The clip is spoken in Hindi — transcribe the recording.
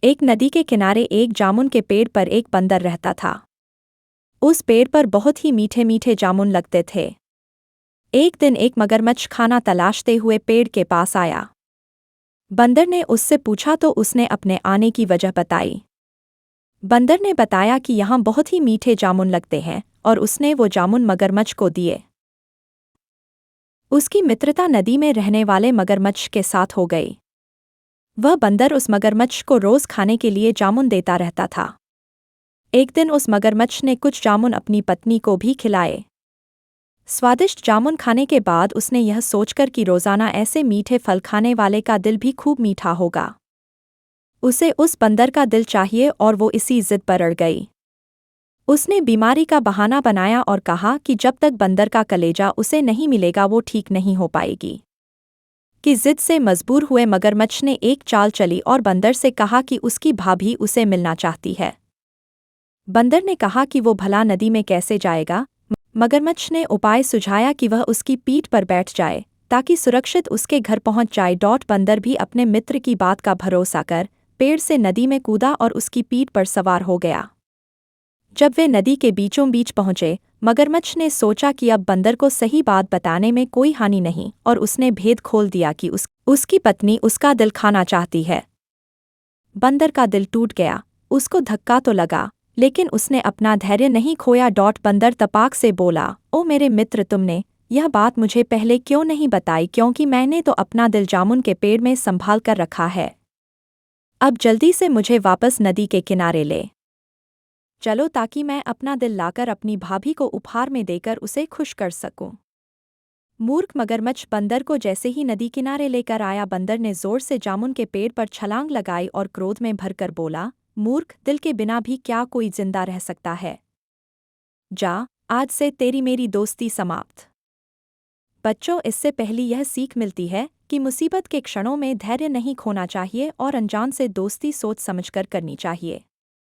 एक नदी के किनारे एक जामुन के पेड़ पर एक बंदर रहता था। उस पेड़ पर बहुत ही मीठे मीठे जामुन लगते थे। एक दिन एक मगरमच्छ खाना तलाशते हुए पेड़ के पास आया। बंदर ने उससे पूछा तो उसने अपने आने की वजह बताई। बंदर ने बताया कि यहाँ बहुत ही मीठे जामुन लगते हैं और उसने वो जामुन मगरमच्छ को दिए। उसकी मित्रता नदी में रहने वाले मगरमच्छ के साथ हो गई। वह बंदर उस मगरमच्छ को रोज खाने के लिए जामुन देता रहता था। एक दिन उस मगरमच्छ ने कुछ जामुन अपनी पत्नी को भी खिलाए। स्वादिष्ट जामुन खाने के बाद उसने यह सोचकर कि रोजाना ऐसे मीठे फल खाने वाले का दिल भी खूब मीठा होगा, उसे उस बंदर का दिल चाहिए और वो इसी जिद पर अड़ गई। उसने बीमारी का बहाना बनाया और कहा कि जब तक बंदर का कलेजा उसे नहीं मिलेगा वो ठीक नहीं हो पाएगी। कि जिद से मजबूर हुए मगरमच्छ ने एक चाल चली और बंदर से कहा कि उसकी भाभी उसे मिलना चाहती है। बंदर ने कहा कि वो भला नदी में कैसे जाएगा। मगरमच्छ ने उपाय सुझाया कि वह उसकी पीठ पर बैठ जाए ताकि सुरक्षित उसके घर पहुंच जाए। बंदर भी अपने मित्र की बात का भरोसा कर पेड़ से नदी में कूदा और उसकी पीठ पर सवार हो गया। जब वे नदी के बीचों बीच पहुंचे, मगरमच्छ ने सोचा कि अब बंदर को सही बात बताने में कोई हानि नहीं और उसने भेद खोल दिया कि उसकी पत्नी उसका दिल खाना चाहती है। बंदर का दिल टूट गया। उसको धक्का तो लगा, लेकिन उसने अपना धैर्य नहीं खोया। बंदर तपाक से बोला, ओ मेरे मित्र, तुमने यह बात मुझे पहले क्यों नहीं बताई, क्योंकि मैंने तो अपना दिल जामुन के पेड़ में संभाल कर रखा है। अब जल्दी से मुझे वापस नदी के किनारे ले चलो ताकि मैं अपना दिल लाकर अपनी भाभी को उपहार में देकर उसे खुश कर सकूं। मूर्ख मगरमच्छ बंदर को जैसे ही नदी किनारे लेकर आया, बंदर ने जोर से जामुन के पेड़ पर छलांग लगाई और क्रोध में भरकर बोला, मूर्ख, दिल के बिना भी क्या कोई जिंदा रह सकता है? जा, आज से तेरी मेरी दोस्ती समाप्त। बच्चों, इससे पहली यह सीख मिलती है कि मुसीबत के क्षणों में धैर्य नहीं खोना चाहिए और अनजान से दोस्ती सोच समझकर करनी चाहिए।